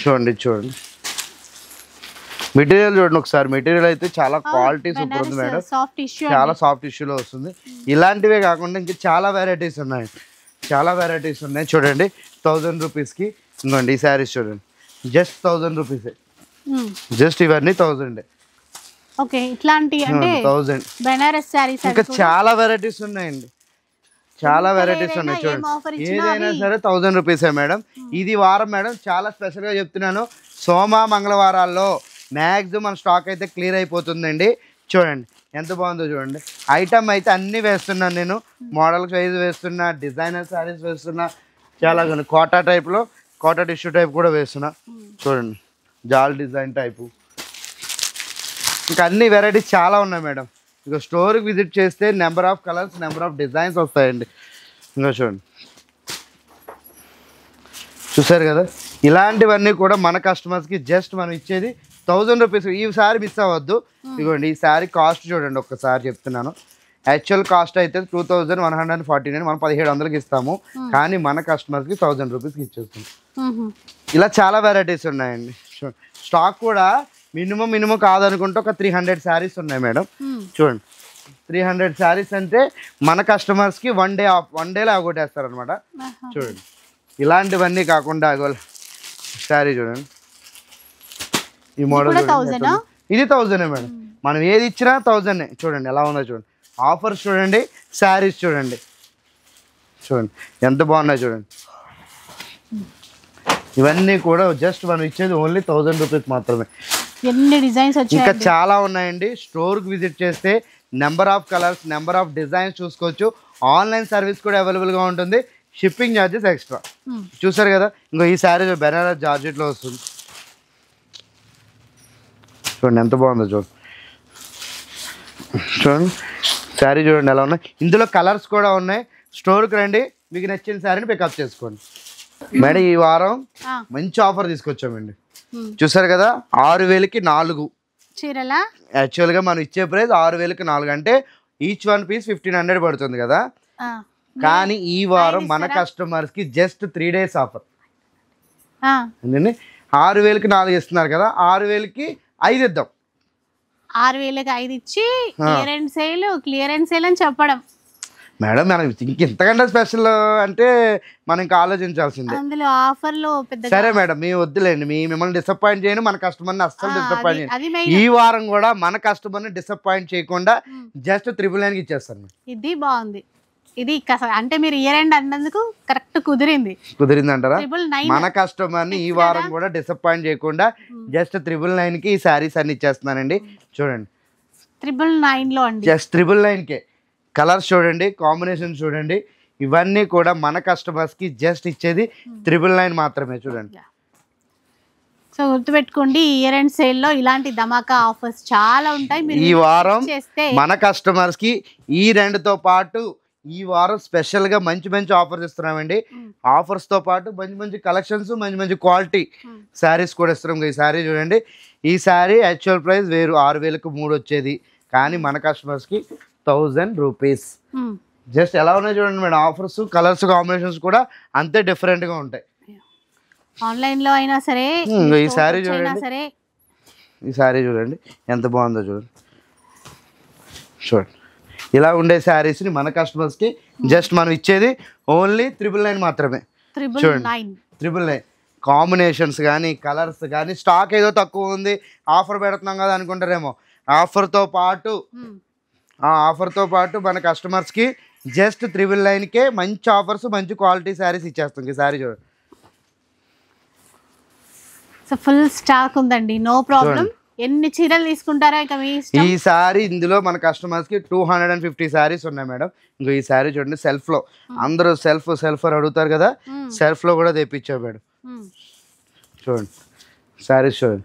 చూడండి చూడండి మెటీరియల్ చూడండి ఒకసారి. మెటీరియల్ అయితే చాలా క్వాలిటీ సూపర్ ఉంది మేడం. చాలా సాఫ్ట్ టిష్యూలో వస్తుంది. ఇలాంటివే కాకుండా ఇంకా చాలా వెరైటీస్ ఉన్నాయి, చాలా వెరైటీస్ ఉన్నాయి. చూడండి 1,000 రూపీస్కి. ఇంకోండి ఈ శారీస్ చూడండి జస్ట్ 1000 రూపీస్. జస్ట్ ఇవన్నీ 1000. ఓకే, ఇట్లాంటి అంటే 1000. బెనారస్ శారీస్ ఇంకా చాలా వెరైటీస్ ఉన్నాయండి, చాలా వెరైటీస్ ఉన్నాయి చూడండి. ఏదైనా సరే 1000 రూపీసే మేడం. ఇది వారం మేడం చాలా స్పెషల్గా చెప్తున్నాను, సోమ మంగళవారాల్లో మ్యాక్సిమం మన స్టాక్ అయితే క్లియర్ అయిపోతుందండి. చూడండి ఎంత బాగుందో చూడండి. ఐటమ్ అయితే అన్నీ వేస్తున్నాను నేను, మోడల్ సైజ్ వేస్తున్నా, డిజైనర్ శారీస్ వేస్తున్నా, చాలా కోటా టైప్లో, కోటా టిష్యూ టైప్ కూడా వేస్తున్నా. చూడండి జాల్ డిజైన్ టైపు, ఇంకా అన్ని వెరైటీస్ చాలా ఉన్నాయి మేడం. ఇక స్టోర్కి విజిట్ చేస్తే number of colours, number of designs వస్తాయండి. ఇంకా చూడండి చూసారు కదా, ఇలాంటివన్నీ కూడా మన కస్టమర్స్కి జస్ట్ మనం ఇచ్చేది 1000 రూపీస్. ఈ సారీ మిస్ అవ్వద్దు. ఇదిగోండి ఈ సారీ కాస్ట్ చూడండి ఒక్కసారి చెప్తున్నాను. యాక్చువల్ కాస్ట్ అయితే 2149, మనం 1700కి ఇస్తాము, కానీ మన కస్టమర్స్కి 1000 రూపీస్కి ఇచ్చేస్తాం. ఇలా చాలా వెరైటీస్ ఉన్నాయండి. స్టాక్ కూడా మినిమం కాదనుకుంటే ఒక 300 శారీస్ ఉన్నాయి మేడం. చూడండి 300 శారీస్ అంటే మన కస్టమర్స్కి వన్ డేలో అవగొట్టేస్తారు అనమాట. చూడండి ఇలాంటివన్నీ కాకుండా శారీ చూడండి, ఈ మోడల్ ఇది 1000 మేడం. మనం ఏది ఇచ్చినా 1000. చూడండి ఎలా ఉందో చూడండి, ఆఫర్స్ చూడండి, శారీస్ చూడండి, చూడండి ఎంత బాగున్నాయి చూడండి. ఇవన్నీ కూడా జస్ట్ మనం ఇచ్చేది ఓన్లీ 1000 రూపీస్ మాత్రమే. ఎన్ని డిజైన్స్ వచ్చాయి, ఇంకా చాలా ఉన్నాయండి. స్టోర్కి విజిట్ చేస్తే number of colours, number of designs చూసుకోవచ్చు. ఆన్లైన్ సర్వీస్ కూడా అవైలబుల్గా ఉంటుంది, షిప్పింగ్ ఛార్జెస్ ఎక్స్ట్రా. చూసారు కదా, ఇంకో ఈ శారీ బెనారస్ జార్జెట్లో వస్తుంది. చూడండి ఎంత బాగుందో చూడండి శారీ చూడండి ఎలా ఉన్నాయి. ఇందులో కలర్స్ కూడా ఉన్నాయి. స్టోర్కి రండి, మీకు నచ్చిన శారీని పికప్ చేసుకోండి మేడం. ఈ వారం మంచి ఆఫర్ తీసుకొచ్చామండి. చూసారు కదా, 6000కి 4 చీరలా. యాక్చువల్గా మనం ఇచ్చే ప్రైస్ 6000కి 4, అంటే ఈచ్ వన్ పీస్ 1500 పడుతుంది కదా. కానీ ఈ వారం మన కస్టమర్స్కి జస్ట్ 3 days ఆఫర్. 6000కి 4 ఇస్తున్నారు కదా, 6000కి 5 ఇద్దాం. 6000కి 5 ఇచ్చి క్లియరెన్స్ సేల్ అని చెప్పడం మేడం. మనం ఇంతకంటే స్పెషల్ అంటే మనం ఇంకా ఆలోచించాల్సిందే. అందులో ఆఫర్లో పెద్ద. సరే మేడం, మేము వద్దులేండి, మిమ్మల్ని డిసప్పాయింట్ చేయను, మన కస్టమర్ని అస్సలు డిసప్పాయింట్ చేయను. ఈ వారం కూడా మన కస్టమర్ని డిసప్పాయింట్ చేయకుండా జస్ట్ 999కి ఇచ్చేస్తాను. ఇది బాగుంది. ఇది అంటే మీరు ఇయర్ ఎండ్ అన్నందుకు కరెక్ట్ కుదిరింది అంటారా? మన కస్టమర్ని ఈ వారం కూడా డిసప్పాయింట్ చేయకుండా జస్ట్ 999కి ఈ శారీస్ అన్ని ఇచ్చేస్తున్నానండి. చూడండి 999లో అండి, జస్ట్ 999కే. కలర్స్ చూడండి, కాంబినేషన్ చూడండి, ఇవన్నీ కూడా మన కస్టమర్స్కి జస్ట్ ఇచ్చేది 999 మాత్రమే. చూడండి సో గుర్తుపెట్టుకోండి, ఇయర్ ఎండ్ సేల్లో ఇలాంటి ధమాకా ఆఫర్స్ చాలా ఉంటాయి. ఈ వారం మన కస్టమర్స్కి ఈ రెండుతో పాటు ఈ వారం స్పెషల్గా మంచి ఆఫర్స్ ఇస్తున్నామండి. ఆఫర్స్తో పాటు మంచి కలెక్షన్స్, మంచి క్వాలిటీ శారీస్ కూడా ఇస్తున్నాం. ఈ శారీ చూడండి, ఈ శారీ యాక్చువల్ ప్రైస్ వేరు 6000కి 3 వచ్చేది, కానీ మన కస్టమర్స్కి 1000 రూపీస్. జస్ట్ ఎలా ఉన్నాయి చూడండి మేడం. ఆఫర్స్, కలర్స్, కాంబినేషన్స్ కూడా అంతే డిఫరెంట్గా ఉంటాయి. ఆన్లైన్లో అయినా సరే. ఈ శారీ చూడండి, ఈ శారీ చూడండి ఎంత బాగుందో చూడండి. ఇలా ఉండే శారీస్ని మన కస్టమర్స్కి జస్ట్ మనం ఇచ్చేది ఓన్లీ 999 మాత్రమే. చూడండి 999. కాంబినేషన్స్ కానీ, కలర్స్ కానీ, స్టాక్ ఏదో తక్కువ ఉంది, ఆఫర్ పెడుతున్నాం కదా అనుకుంటారేమో. ఆఫర్తో పాటు మన కస్టమర్స్కి జస్ట్ 999కే మంచి ఆఫర్స్, మంచి క్వాలిటీ శారీస్ ఇచ్చేస్తాం. ఈ శారీ చూడండి, ఫుల్ స్టాక్ ఉందండి, నో ప్రాబ్లం. ఎన్ని చీరలు తీసుకుంటారా ఇక మీ ఇష్టం. ఈ సారీ ఇందులో మన కస్టమర్స్కి 250 శారీస్ ఉన్నాయి మేడం. ఇంకో ఈ శారీ చూడండి, సెల్ఫ్లో అందరూ సెల్ఫ్ అని అడుగుతారు కదా, సెల్ఫ్లో కూడా తెప్పించాం మేడం. చూడండి శారీస్ చూడండి,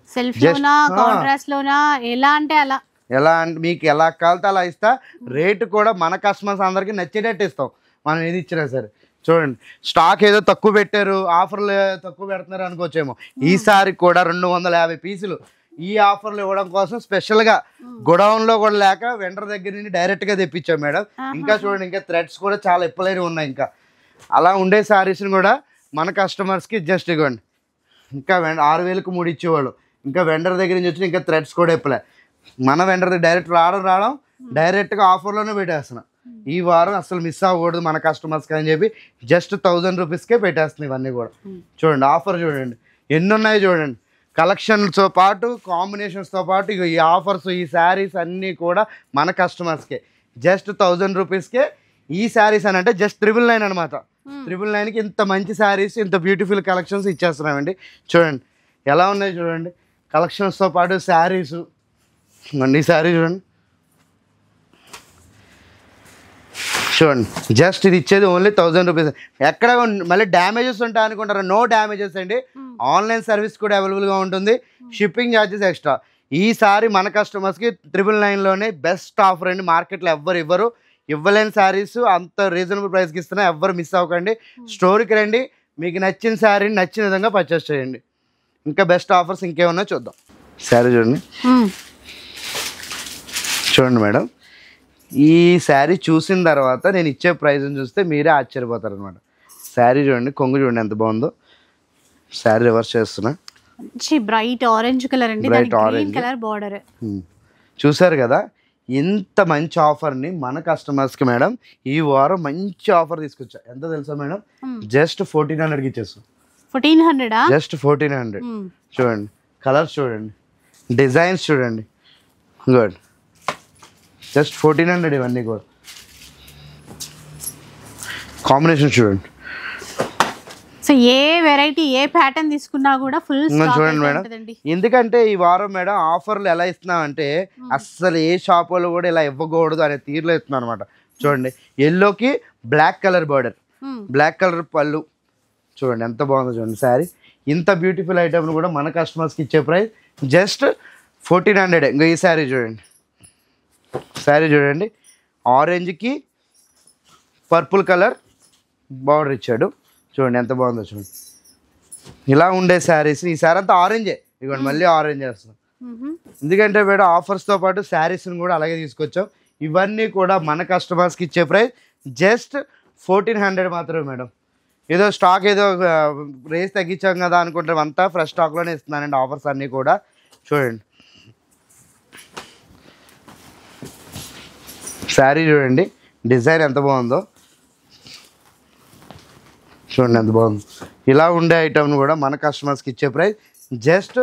ఎలా అంటే మీకు ఎలా కావాలితే అలా ఇస్తా. రేటు కూడా మన కస్టమర్స్ అందరికి నచ్చేటట్టు ఇస్తాం మనం ఏది ఇచ్చినా సరే. చూడండి స్టాక్ ఏదో తక్కువ పెట్టారు, ఆఫర్లు తక్కువ పెడుతున్నారు అనుకోవచ్చేమో. ఈసారి కూడా 250 పీసులు ఈ ఆఫర్లు ఇవ్వడం కోసం స్పెషల్గా గోడౌన్లో కూడా లేక వెండర్ దగ్గర నుండి డైరెక్ట్గా తెప్పించాం మేడం. ఇంకా చూడండి, ఇంకా థ్రెడ్స్ కూడా చాలా ఇప్పలేని ఉన్నాయి. ఇంకా అలా ఉండే శారీస్ని కూడా మన కస్టమర్స్కి జస్ట్ ఇవ్వండి. ఇంకా 6000కి 3 ఇచ్చేవాళ్ళు, ఇంకా వెండర్ దగ్గర నుంచి వచ్చి ఇంకా థ్రెడ్స్ కూడా ఇప్పలే. మన వెండర్ డైరెక్ట్ రావడం డైరెక్ట్గా ఆఫర్లోనే పెట్టేస్తున్నాం. ఈ వారం అసలు మిస్ అవ్వకూడదు మన కస్టమర్స్కి అని చెప్పి జస్ట్ 1000 రూపీస్కే పెట్టేస్తున్నాయి ఇవన్నీ కూడా. చూడండి ఆఫర్ చూడండి, ఎన్ని ఉన్నాయో చూడండి. కలెక్షన్స్తో పాటు కాంబినేషన్స్తో పాటు ఇక ఈ ఆఫర్స్ ఈ శారీస్ అన్నీ కూడా మన కస్టమర్స్కే జస్ట్ 1000 రూపీస్కే ఈ శారీస్ అని అంటే జస్ట్ 999 అనమాట. 999కి ఇంత మంచి శారీస్ ఇంత బ్యూటిఫుల్ కలెక్షన్స్ ఇచ్చేస్తున్నామండి. చూడండి ఎలా ఉన్నాయి చూడండి, కలెక్షన్స్తో పాటు శారీస్. ఈ శారీ చూడండి, చూడండి జస్ట్ ఇది ఇచ్చేది ఓన్లీ 1000 రూపీస్. ఎక్కడ మళ్ళీ డ్యామేజెస్ ఉంటాయి అనుకుంటారా? నో డ్యామేజెస్ అండి. ఆన్లైన్ సర్వీస్ కూడా అవైలబుల్గా ఉంటుంది. Shipping charges extra. ఈసారి మన కస్టమర్స్కి 999లోనే బెస్ట్ ఆఫర్ అండి. మార్కెట్లో ఎవ్వరు ఇవ్వలేని శారీస్ అంత రీజనబుల్ ప్రైస్కి ఇస్తున్నా. ఎవ్వరు మిస్ అవ్వకండి. స్టోర్కి రండి, మీకు నచ్చిన శారీని నచ్చిన విధంగా పర్చేస్ చేయండి. ఇంకా బెస్ట్ ఆఫర్స్ ఇంకేమన్నా చూద్దాం. శారీ చూడండి, చూడండి మేడం, ఈ శారీ చూసిన తర్వాత నేను ఇచ్చే ప్రైస్ని చూస్తే మీరే ఆశ్చర్యపోతారు అనమాట. శారీ చూడండి, కొంగు చూడండి ఎంత బాగుందో. శారీ రివర్స్ చేస్తున్నా, బ్రైట్ ఆరెంజ్ కలర్ అండి, బ్రైట్ ఆరెంజ్ కలర్ బార్డర్. చూసారు కదా, ఇంత మంచి ఆఫర్ని మన కస్టమర్స్కి మేడం ఈ వారం మంచి ఆఫర్ తీసుకొచ్చా. ఎంత తెలుసా మేడం? జస్ట్ 1400కి ఇచ్చేస్తాం. 1400 జస్ట్ 1400. చూడండి కలర్స్ చూడండి, డిజైన్స్ చూడండి, గుడ్. జస్ట్ 1400 ఇవన్నీ కూడా. కాంబినేషన్ చూడండి. సో ఏ వెరైటీ ఏ ప్యాటర్న్ తీసుకున్నా కూడా ఫుల్ చూడండి మేడం. ఎందుకంటే ఈ వారం మేడం ఆఫర్లు ఎలా ఇస్తున్నామంటే అస్సలు ఏ షాప్ వాళ్ళు కూడా ఇలా ఇవ్వకూడదు అనే తీరులో ఇస్తున్నాం అనమాట. చూడండి ఎల్లోకి black colour border, black colour పళ్ళు. చూడండి ఎంత బాగుందో చూడండి శారీ. ఇంత బ్యూటిఫుల్ ఐటమ్ కూడా మన కస్టమర్స్కి ఇచ్చే ప్రైస్ జస్ట్ 1400. ఇంకా ఈ శారీ చూడండి, శారీ చూడండి ఆరెంజ్కి పర్పుల్ కలర్ బార్డర్ ఇచ్చాడు. చూడండి ఎంత బాగుందో చూడండి. ఇలా ఉండే శారీస్ ఈ శారీ అంతా ఆరెంజే. ఇదిగోండి మళ్ళీ ఆరెంజ్ వేస్తున్నాం. ఎందుకంటే మేడం ఆఫర్స్తో పాటు శారీస్ని కూడా అలాగే తీసుకొచ్చాం. ఇవన్నీ కూడా మన కస్టమర్స్కి ఇచ్చే ప్రైస్ జస్ట్ 1400 మాత్రమే మేడం. ఏదో స్టాక్ ఏదో రేస్ తగ్గించాం కదా అనుకుంటే అంతా ఫ్రెష్ స్టాక్లోనే ఇస్తున్నానండి ఆఫర్స్ అన్నీ కూడా. చూడండి శారీ చూడండి, డిజైన్ ఎంత బాగుందో చూడండి ఎంత బాగుంది. ఇలా ఉండే ఐటమ్ను కూడా మన కస్టమర్స్కి ఇచ్చే ప్రైస్ జస్ట్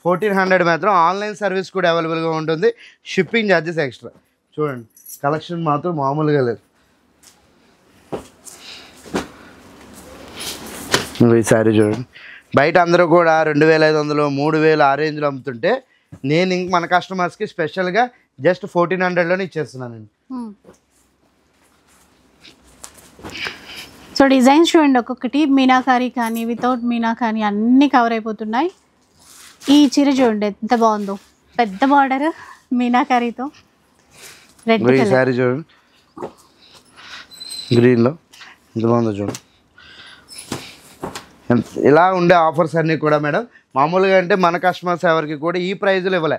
1400 మాత్రం. ఆన్లైన్ సర్వీస్ కూడా అవైలబుల్గా ఉంటుంది. Shipping charges extra. చూడండి కలెక్షన్ మాత్రం మామూలుగా లేదు. ఈ శారీ చూడండి, బయట అందరూ కూడా 2500 3000 ఆ రేంజ్లో అమ్ముతుంటే నేను ఇంక మన కస్టమర్స్కి స్పెషల్గా జస్ట్ 1400లోనే ఇచ్చేస్తున్నానండి. సో డిజైన్స్ చూడండి, ఒక్కొక్కటి మీనాకారి కానీ వితౌట్ మీనాకారి అన్నీ కవర్ అయిపోతున్నాయి. ఈ చీర చూడండి ఎంత బాగుందో, పెద్ద బార్డర్ మీనాకారితో రెడ్ కలర్. శారీ చూడండి గ్రీన్లో ఎంత బాగుందో చూడండి. ఇలా ఉండే ఆఫర్స్ అన్నీ కూడా మేడం మామూలుగా అంటే మన కస్టమర్స్ ఎవరికి కూడా ఈ ప్రైజ్లు ఇవ్వలే.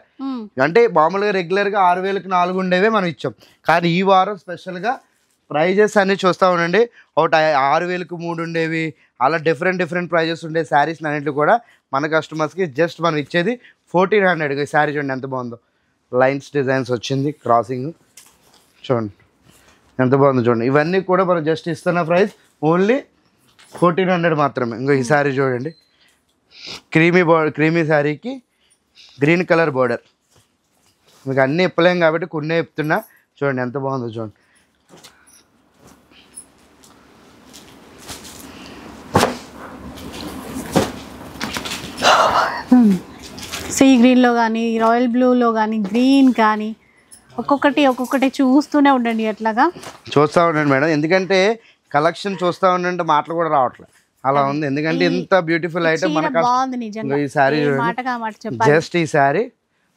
అంటే మామూలుగా రెగ్యులర్గా 6000కి 4 ఉండేవే మనం ఇచ్చాం. కానీ ఈ వారం స్పెషల్గా ప్రైజెస్ అన్నీ చూస్తూ ఉండండి. ఒకటి 6000కి 3 ఉండేవి, అలా డిఫరెంట్ ప్రైజెస్ ఉండే శారీస్ అన్నింటిలో కూడా మన కస్టమర్స్కి జస్ట్ మనం ఇచ్చేది 1400. శారీ చూడండి ఎంత బాగుందో, లైన్స్ డిజైన్స్ వచ్చింది, క్రాసింగ్ చూడండి ఎంత బాగుందో చూడండి. ఇవన్నీ కూడా మనం జస్ట్ ఇస్తున్న ప్రైస్ ఓన్లీ 1400 మాత్రమే. ఇంకో ఈ శారీ చూడండి, క్రీమీ శారీకి గ్రీన్ కలర్ బార్డర్. మీకు అన్నీ ఇప్పలేం కాబట్టి కొన్నే ఇప్పుతున్నా. చూడండి ఎంత బాగుందో చూడండి. సీ గ్రీన్లో కానీ రాయల్ బ్లూలో కానీ గ్రీన్ కానీ ఒక్కొక్కటి చూస్తూనే ఉండండి. అట్లాగా చూస్తూ ఉండండి మేడం, ఎందుకంటే కలెక్షన్ చూస్తూ ఉండంటే మాటలు కూడా రావట్లేదు అలా ఉంది. ఎందుకంటే ఇంత బ్యూటిఫుల్ ఐటమ్ మన ఈ శారీ జస్ట్ ఈ శారీ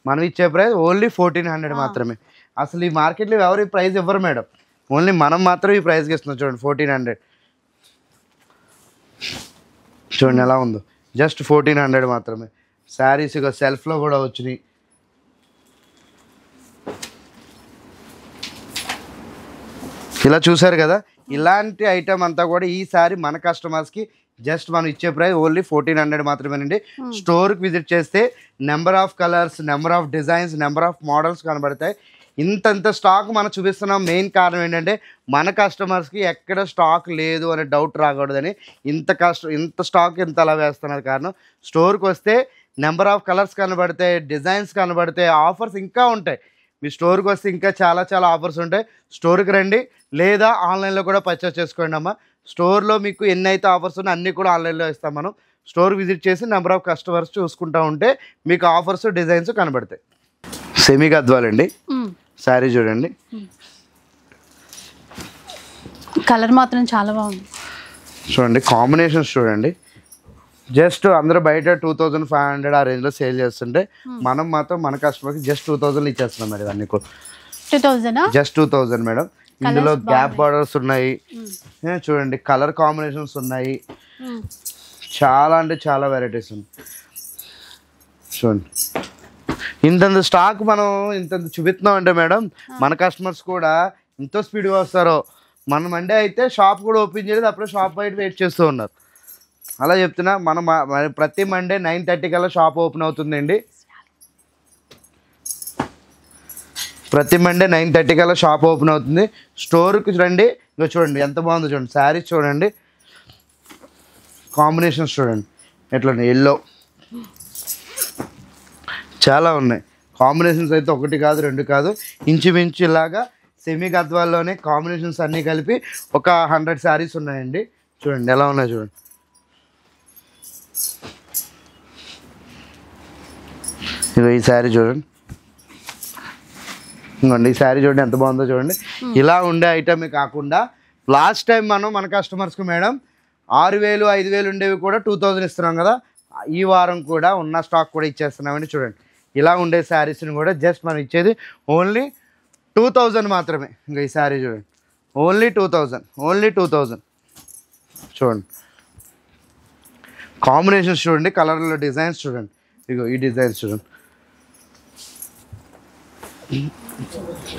మనం ఇచ్చే ప్రైస్ ఓన్లీ 1400 మాత్రమే. అసలు ఈ మార్కెట్లో ఎవరు ఈ ప్రైస్ ఇవ్వరు మేడం, ఓన్లీ మనం మాత్రం ఈ ప్రైస్కి ఇస్తున్నాం. చూడండి 1400 చూడండి ఎలా ఉందో, జస్ట్ 1400 మాత్రమే. శారీస్ ఇక సెల్ఫ్లో కూడా వచ్చినాయి. ఇలా చూసారు కదా, ఇలాంటి ఐటమ్ అంతా కూడా ఈసారి మన కస్టమర్స్కి జస్ట్ మనం ఇచ్చే ప్రైస్ ఓన్లీ 1400 మాత్రమేనండి. స్టోర్కి విజిట్ చేస్తే number of colours, number of designs, number of models కనబడతాయి. ఇంతంత స్టాక్ మనం చూపిస్తున్నాం మెయిన్ కారణం ఏంటంటే మన కస్టమర్స్కి ఎక్కడ స్టాక్ లేదు అనే డౌట్ రాకూడదని ఇంత స్టాక్ ఇంత అలా వేస్తున్నారు. కారణం స్టోర్కి వస్తే నెంబర్ ఆఫ్ కలర్స్ కనబడతాయి, డిజైన్స్ కనబడతాయి, ఆఫర్స్ ఇంకా ఉంటాయి. మీ స్టోర్కి వస్తే ఇంకా చాలా చాలా ఆఫర్స్ ఉంటాయి. స్టోర్కి రండి లేదా ఆన్లైన్లో కూడా పర్చేస్ చేసుకోండి అమ్మా. స్టోర్లో మీకు ఎన్ని అయితే ఆఫర్స్ ఉన్నాయో అన్నీ కూడా ఆన్లైన్లో ఇస్తాం మనం. స్టోర్ విజిట్ చేసి నెంబర్ ఆఫ్ కస్టమర్స్ చూసుకుంటూ ఉంటే మీకు ఆఫర్స్ డిజైన్స్ కనబడతాయి. సెమీ గద్వాలండి శారీ చూడండి, కలర్ మాత్రం చాలా బాగుంది. చూడండి కాంబినేషన్స్ చూడండి. జస్ట్ అందరూ బయట 2500 ఆ రేంజ్లో సేల్ చేస్తుంటే మనం మాత్రం మన కస్టమర్కి జస్ట్ 2000 ఇచ్చేస్తున్నాం మేడం. అన్ని కూడా 2000 జస్ట్ 2000 మేడం. ఇందులో గ్యాప్ బార్డర్స్ ఉన్నాయి చూడండి, కలర్ కాంబినేషన్స్ ఉన్నాయి, చాలా అంటే చాలా వెరైటీస్ ఉన్నాయి చూడండి. ఇంత స్టాక్ మనం ఇంత చూపిస్తున్నాం అంటే మేడం మన కస్టమర్స్ కూడా ఎంతో స్పీడ్గా వస్తారో. మన మండే అయితే షాప్ కూడా ఓపెన్ చేయలేదు, అప్పుడే షాప్ బయట వెయిట్ చేస్తూ ఉన్నారు. అలా చెప్తున్నా మనం ప్రతి మండే 9:30 కల్లా షాప్ ఓపెన్ అవుతుందండి. ప్రతి మండే 9:30 కల్లా షాప్ ఓపెన్ అవుతుంది. స్టోర్కి రండి. ఇంకా చూడండి ఎంత బాగుందో చూడండి, శారీస్ చూడండి, కాంబినేషన్స్ చూడండి ఎట్లా ఎల్లో చాలా ఉన్నాయి. కాంబినేషన్స్ అయితే ఒకటి కాదు రెండు కాదు, ఇంచుమించు ఇలాగా సెమీ గద్వాల్లోనే కాంబినేషన్స్ అన్నీ కలిపి ఒక 100 శారీస్ ఉన్నాయండి. చూడండి ఎలా ఉన్నాయి చూడండి. ఇగో ఈ శారీ చూడండి, ఇంకోండి ఈ శారీ చూడండి ఎంత బాగుందో చూడండి. ఇలా ఉండే ఐటమే కాకుండా లాస్ట్ టైం మనం మన కస్టమర్స్కి మేడం 6000 5000 ఉండేవి కూడా 2000 ఇస్తున్నాం కదా. ఈ వారం కూడా ఉన్న స్టాక్ కూడా ఇచ్చేస్తున్నామండి. చూడండి ఇలా ఉండే శారీస్ని కూడా జస్ట్ మనం ఇచ్చేది ఓన్లీ 2000 మాత్రమే. ఇంకా ఈ శారీ చూడండి ఓన్లీ 2000 చూడండి. కాంబినేషన్స్ చూడండి, కలర్లో డిజైన్స్ చూడండి. ఇగో ఈ డిజైన్స్ చూడండి,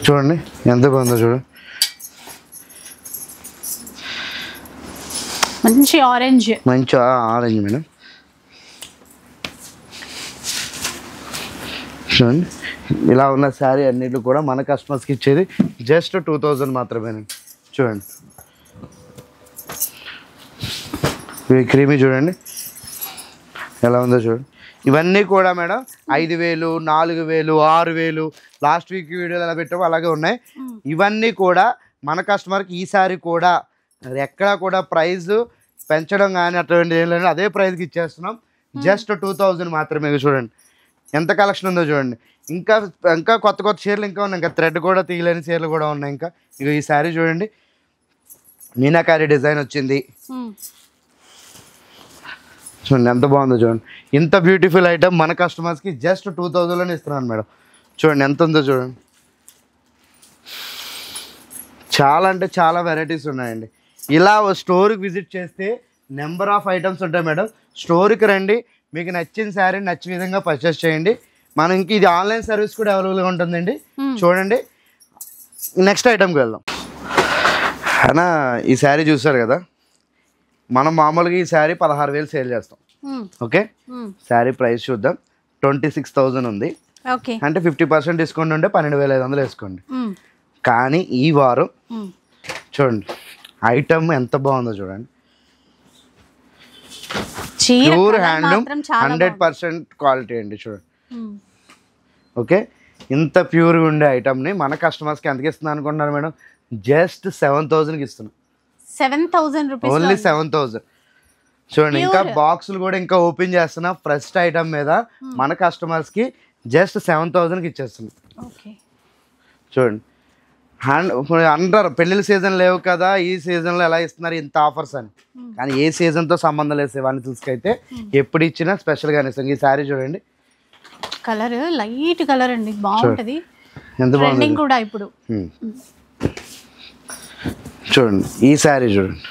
చూడండి ఎంత బాగుందో చూడండి. మంచి ఆరెంజ్ మేడం. చూడండి ఇలా ఉన్న శారీ అన్నిటి కూడా మన కస్టమర్స్కి ఇచ్చేది జస్ట్ 2000 మాత్రమేనండి. చూడండి ఇవి క్రీమీ చూడండి ఎలా ఉందో చూడండి. ఇవన్నీ కూడా మేడం 5000 4000 6000 లాస్ట్ వీక్ వీడియోలు ఎలా పెట్టామో అలాగే ఉన్నాయి. ఇవన్నీ కూడా మన కస్టమర్కి ఈ శారీ కూడా ఎక్కడా కూడా ప్రైస్ పెంచడం కానీ అటువంటి ఏం లేదు, అదే ప్రైస్కి ఇచ్చేస్తున్నాం జస్ట్ 2000 మాత్రమే. చూడండి ఎంత కలెక్షన్ ఉందో చూడండి. ఇంకా ఇంకా కొత్త చీరలు ఇంకా ఉన్నాయి, ఇంకా థ్రెడ్ కూడా తీయలేని చీరలు కూడా ఉన్నాయి. ఇంకా ఇక ఈ శారీ చూడండి మీనాకారి డిజైన్ వచ్చింది చూడండి ఎంత బాగుందో చూడండి. ఇంత బ్యూటిఫుల్ ఐటమ్ మన కస్టమర్స్కి జస్ట్ 2000లోనే ఇస్తున్నాను మేడం. చూడండి ఎంత ఉందో చూడండి. చాలా అంటే చాలా వెరైటీస్ ఉన్నాయండి. ఇలా స్టోర్కి విజిట్ చేస్తే నెంబర్ ఆఫ్ ఐటమ్స్ ఉంటాయి మేడం. స్టోర్కి రండి, మీకు నచ్చిన శారీ నచ్చిన విధంగా పర్చేస్ చేయండి. మనం ఇంక ఇది ఆన్లైన్ సర్వీస్ కూడా అవైలబుల్గా ఉంటుందండి. చూడండి నెక్స్ట్ ఐటమ్కి వెళ్దాం. అన్నా ఈ శారీ చూసారు కదా, మనం మామూలుగా ఈ శారీ 16000 సేల్ చేస్తాం. ఓకే శారీ ప్రైస్ చూద్దాం. 26000 ఉంది. అంటే 50% డిస్కౌంట్ ఉంటే 12500 వేసుకోండి. కానీ ఈ వారం చూడండి ఐటమ్ ఎంత బాగుందో చూడండి. ప్యూర్ హ్యాండ్లూమ్ 100% క్వాలిటీ అండి చూడండి. ఓకే ఇంత ప్యూర్గా ఉండే ఐటమ్ని మన కస్టమర్స్కి ఎంతకి ఇస్తున్నాను అనుకుంటున్నారు మేడం? జస్ట్ 7000కి ఇస్తున్నాం. 7000 రూపీస్ ఓన్లీ 7000. చూడండి ఇంకా బాక్సులు కూడా ఇంకా ఓపెన్ చేస్తున్నా ఫస్ట్ ఐటమ్ మీద మన కస్టమర్స్కి జస్ట్ 7000కి ఇచ్చేస్తున్నాం. చూడండి అంటారు పెళ్ళిళ్ళ సీజన్ లేవు కదా, ఈ సీజన్లో ఎలా ఇస్తున్నారు ఇంత ఆఫర్స్ అని. కానీ ఏ సీజన్తో సంబంధం లేదు, శివాని సిల్క్స్కి అయితే ఎప్పుడు ఇచ్చినా స్పెషల్గానే ఇస్తాం. ఈ శారీ చూడండి కలర్ లైట్ కలర్ అండి, బాగుంటుంది. ఎంత బాగుంది కూడా ఇప్పుడు చూడండి. ఈ శారీ చూడండి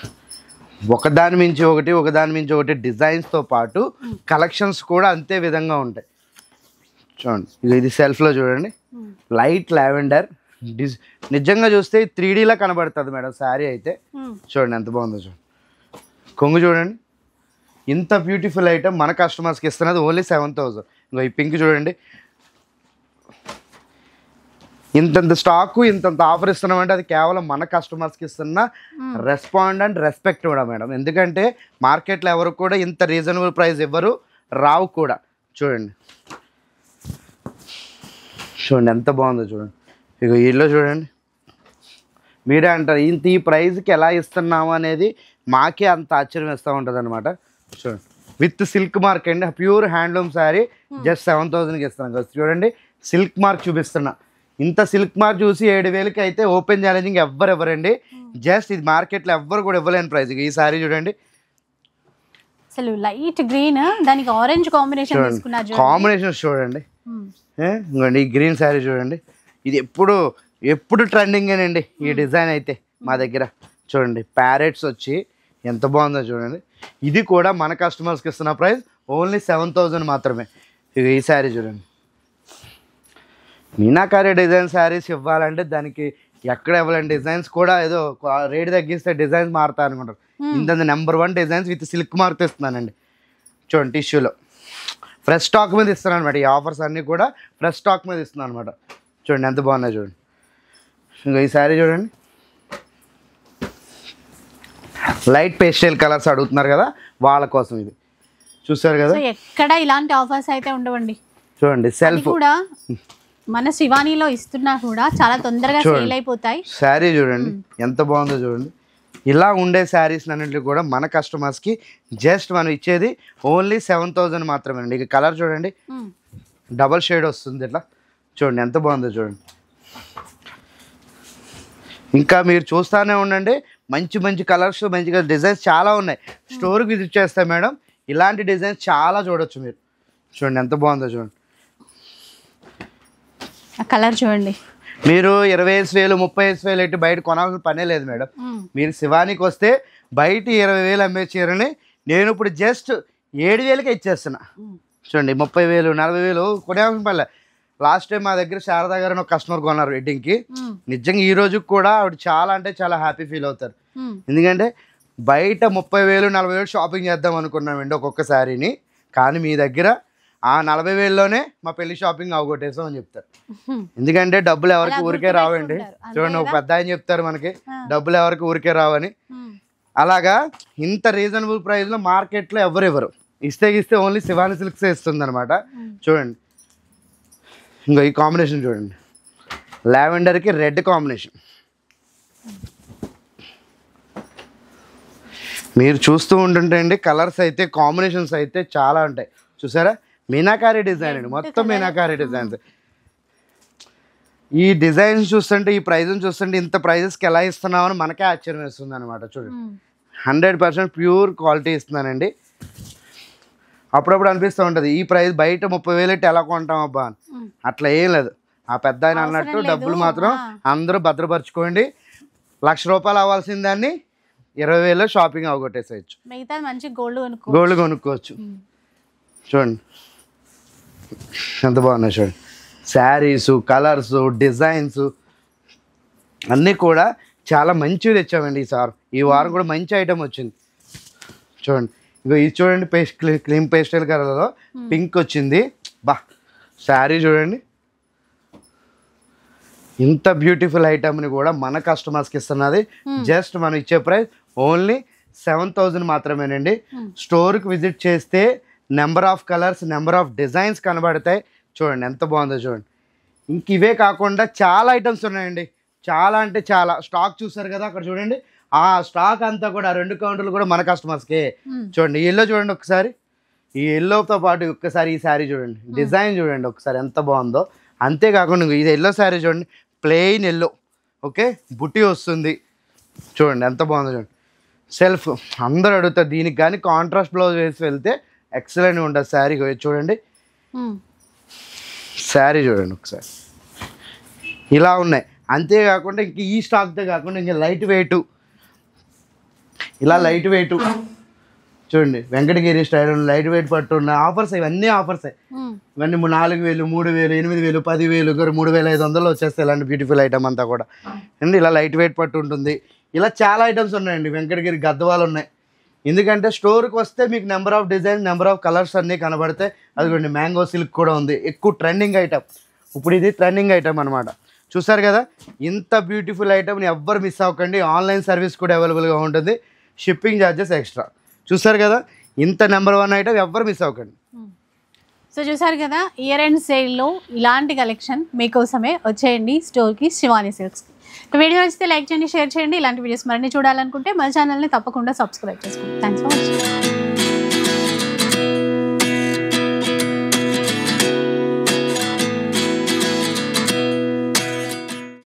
ఒకదాని మించి ఒకటి డిజైన్స్తో పాటు కలెక్షన్స్ కూడా అంతే విధంగా ఉంటాయి. చూడండి ఇది సెల్ఫ్లో చూడండి లైట్ లావెండర్ నిజంగా చూస్తే 3Dలా కనబడుతుంది మేడం శారీ అయితే. చూడండి ఎంత బాగుందో చూడండి. కొంగు చూడండి ఇంత బ్యూటిఫుల్ ఐటమ్ మన కస్టమర్స్కి ఇస్తున్నది ఓన్లీ 7000. ఇంకా ఈ పింక్ చూడండి ఇంతంత స్టాకు ఇంతంత ఆఫర్ ఇస్తున్నామంటే అది కేవలం మన కస్టమర్స్కి ఇస్తున్న రెస్పాండ్ అండ్ రెస్పెక్ట్ కూడా మేడం. ఎందుకంటే మార్కెట్లో ఎవరు కూడా ఇంత రీజనబుల్ ప్రైస్ ఇవ్వరు, రావు కూడా. చూడండి చూడండి ఎంత బాగుందో చూడండి. ఇక వీళ్ళు చూడండి, మీరే అంటారు ఇంత ఈ ప్రైస్కి ఎలా ఇస్తున్నాము అనేది మాకే అంత ఆశ్చర్యం ఇస్తూ ఉంటుంది అనమాట. చూడండి విత్ సిల్క్ మార్క్ అండి, ప్యూర్ హ్యాండ్లూమ్ శారీ జస్ట్ 7,000కి ఇస్తున్నాం కదా. చూడండి సిల్క్ మార్క్ చూపిస్తున్నా. ఇంత సిల్క్ మార్క్ చూసి 7,000కి అయితే ఓపెన్ ఛాలెంజింగ్ ఎవ్వరు ఇవ్వరండి. జస్ట్ ఇది మార్కెట్లో ఎవ్వరు కూడా ఇవ్వలేని ప్రైస్. ఈ శారీ చూడండి అసలు లైట్ గ్రీన్ దానికి ఆరెంజ్ కాంబినేషన్ తీసుకున్నారు. కాంబినేషన్ చూడండి, ఇంకోండి ఈ గ్రీన్ శారీ చూడండి. ఇది ఎప్పుడు ట్రెండింగేనండి ఈ డిజైన్ అయితే మా దగ్గర. చూడండి ప్యారెట్స్ వచ్చి ఎంత బాగుందో చూడండి. ఇది కూడా మన కస్టమర్స్కి ఇస్తున్న ప్రైస్ ఓన్లీ 7,000 మాత్రమే. ఇక ఈ శారీ చూడండి, మీనాకారి డిజైన్ శారీస్ ఇవ్వాలంటే దానికి ఎక్కడ ఇవ్వాలండి. డిజైన్స్ కూడా ఏదో రేట్ తగ్గిస్తే డిజైన్స్ మారుతాయి అనుకుంటారు. ఇంత number 1 designs with silk mark ఇస్తున్నానండి. చూడండి టిష్యూలో ఫ్రెష్ స్టాక్ మీద ఇస్తున్నాను అనమాట. ఈ ఆఫర్స్ అన్నీ కూడా ఫ్రెష్ స్టాక్ మీద ఇస్తున్నాను అనమాట. చూడండి ఎంత బాగున్నాయి చూడండి. ఇంకా ఈ శారీ చూడండి, లైట్ పేస్టల్ కలర్స్ అడుగుతున్నారు కదా వాళ్ళ కోసం ఇది. చూసారు కదా, ఎక్కడ ఇలాంటి ఆఫర్స్ అయితే ఉండవండి. చూడండి సెల్ఫ్ కూడా మన శివానీలో ఇస్తున్నా కూడా చాలా తొందరగా సేల్ అయిపోతాయి. శారీ చూడండి ఎంత బాగుందో చూడండి. ఇలా ఉండే శారీస్ అన్నింటికి కూడా మన కస్టమర్స్కి జస్ట్ మనం ఇచ్చేది ఓన్లీ 7,000 మాత్రమే అండి. ఇక కలర్ చూడండి డబల్ షేడ్ వస్తుంది ఇట్లా. చూడండి ఎంత బాగుందో చూడండి. ఇంకా మీరు చూస్తూనే ఉండండి, మంచి మంచి కలర్స్ మంచిగా డిజైన్స్ చాలా ఉన్నాయి. స్టోర్కి విజిట్ చేస్తే మేడం ఇలాంటి డిజైన్స్ చాలా చూడొచ్చు మీరు. చూడండి ఎంత బాగుందో చూడండి. కలర్ చూడండి, మీరు 25,000 30,000 ఎట్టి బయట కొనాల్సిన పనే లేదు మేడం. మీరు శివానికి వస్తే బయట 20,000 అమ్మే చీరని నేను ఇప్పుడు జస్ట్ 7,000కే ఇచ్చేస్తున్నా. చూడండి 30,000 40,000 కొనేవాల్సిన పనిలే. లాస్ట్ టైం మా దగ్గర శారదా గారు ఒక కస్టమర్ కొన్నారు వెడ్డింగ్కి. నిజంగా ఈ రోజుకి కూడా ఆవిడ చాలా అంటే చాలా హ్యాపీ ఫీల్ అవుతారు. ఎందుకంటే బయట 30,000 40,000 షాపింగ్ చేద్దాం అనుకున్నామండి ఒక్కొక్క శారీని, కానీ మీ దగ్గర ఆ 40,000లోనే మా పెళ్లి షాపింగ్ అవగొట్టేసాం అని చెప్తారు. ఎందుకంటే డబ్బులు ఎవరికి ఊరికే రావండి. చూడండి ఒక పెద్ద ఆయన చెప్తారు మనకి డబ్బులు ఎవరికి ఊరికే రావని. అలాగా ఇంత రీజనబుల్ ప్రైస్లో మార్కెట్లో ఎవరు ఇస్తే ఓన్లీ శివాని సిల్క్సే ఇస్తుంది అనమాట. చూడండి ఇంకా ఈ కాంబినేషన్ చూడండి, లావెండర్కి రెడ్ కాంబినేషన్. మీరు చూస్తూ ఉంటుంటే అండి కలర్స్ అయితే కాంబినేషన్స్ అయితే చాలా ఉంటాయి. చూసారా మీనాకారి డిజైన్ అండి, మొత్తం మీనాకారి డిజైన్స్. ఈ డిజైన్స్ చూస్తుంటే ఈ ప్రైజ్ చూస్తుంటే ఇంత ప్రైజెస్కి ఎలా ఇస్తున్నామని మనకే ఆశ్చర్యం వేస్తుంది అనమాట. చూడండి 100% ప్యూర్ క్వాలిటీ ఇస్తున్నానండి. అప్పుడప్పుడు అనిపిస్తూ ఉంటుంది ఈ ప్రైస్ బయట 30,000 ఎలా కొంటాం అబ్బా అని. అట్లా ఏం లేదు. ఆ పెద్ద ఆయన అన్నట్టు డబ్బులు మాత్రం అందరూ భద్రపరచుకోండి. ₹1,00,000 అవ్వాల్సిన దాన్ని 20,000 షాపింగ్ అవగొట్టేసేయచ్చు. మంచి గోల్డ్ కొనుక్కోవచ్చు. చూడండి ఎంత బాగున్నాయి చూడండి. శారీసు కలర్స్ డిజైన్స్ అన్నీ కూడా చాలా మంచివి తెచ్చామండి ఈసారి. ఈ వారం కూడా మంచి ఐటమ్ వచ్చింది. చూడండి ఇక ఇది చూడండి క్రీమ్ పేస్టల్ కలర్లో పింక్ వచ్చింది. బా శారీ చూడండి, ఇంత బ్యూటిఫుల్ ఐటమ్ని కూడా మన కస్టమర్స్కి ఇస్తున్నది జస్ట్ మనం ఇచ్చే ప్రైస్ ఓన్లీ 7,000 మాత్రమేనండి. స్టోర్కి విజిట్ చేస్తే number of colours number of designs కనబడతాయి. చూడండి ఎంత బాగుందో చూడండి. ఇంక ఇవే కాకుండా చాలా ఐటమ్స్ ఉన్నాయండి, చాలా అంటే చాలా. స్టాక్ చూసారు కదా అక్కడ చూడండి, ఆ స్టాక్ అంతా కూడా 2 కౌంటర్లు కూడా మన కస్టమర్స్కే. చూడండి ఈ ఎల్లో చూడండి ఒకసారి, ఈ ఎల్లోతో పాటు ఒక్కసారి ఈ శారీ చూడండి, డిజైన్ చూడండి ఒకసారి ఎంత బాగుందో. అంతేకాకుండా ఇది ఎల్లో శారీ చూడండి, ప్లెయిన్ ఎల్లో, ఓకే బుట్టి వస్తుంది. చూడండి ఎంత బాగుందో చూడండి. సెల్ఫ్ అందరూ అడుగుతారు దీనికి కానీ కాంట్రాస్ట్ బ్లౌజ్ వేసి వెళ్తే ఎక్సలెంట్ ఉంటుంది శారీ. చూడండి శారీ చూడండి ఒకసారి, ఇలా ఉన్నాయి. అంతేకాకుండా ఇంక ఈ స్టాక్తో కాకుండా ఇంకా లైట్ వెయిట్, ఇలా లైట్ వెయిట్ చూడండి వెంకటగిరి స్టైల్ లైట్ వెయిట్ పట్టు ఉన్న ఆఫర్స్, ఇవన్నీ ఆఫర్స్. ఇవన్నీ 4,000 3,000 8,000 10,000 3,500 వచ్చేస్తాయి ఇలాంటి బ్యూటిఫుల్ ఐటమ్ అంతా కూడా అండి. ఇలా లైట్ వెయిట్ పట్టు ఉంటుంది. ఇలా చాలా ఐటమ్స్ ఉన్నాయండి. వెంకటగిరి గద్వాలు ఉన్నాయి. ఎందుకంటే స్టోర్కి వస్తే మీకు number of design number of colours అన్నీ కనబడతాయి. అదిగోండి మ్యాంగో సిల్క్ కూడా ఉంది, ఎక్కువ ట్రెండింగ్ ఐటమ్. ఇప్పుడు ఇది ట్రెండింగ్ ఐటమ్ అనమాట. చూసారు కదా, ఇంత బ్యూటిఫుల్ ఐటమ్ని ఎవ్వరు మిస్ అవ్వకండి. ఆన్లైన్ సర్వీస్ కూడా అవైలబుల్గా ఉంటుంది, షిప్పింగ్ ఛార్జెస్ ఎక్స్ట్రా. చూసారు కదా, ఇంత నెంబర్ 1 ఐటమ్ ఎవ్వరు మిస్ అవ్వకండి. సో చూసారు కదా, ఇయర్ ఎండ్ సేల్లో ఇలాంటి కలెక్షన్ మీకోసమే. వచ్చేయండి స్టోర్కి, శివాని సిల్క్స్కి. వీడియో నచ్చితే లైక్ చేయండి, షేర్ చేయండి. ఇలాంటి వీడియోస్ మరిన్ని చూడాలనుకుంటే మన ఛానల్ని తప్పకుండా సబ్స్క్రైబ్ చేసుకోండి. Thanks for watching.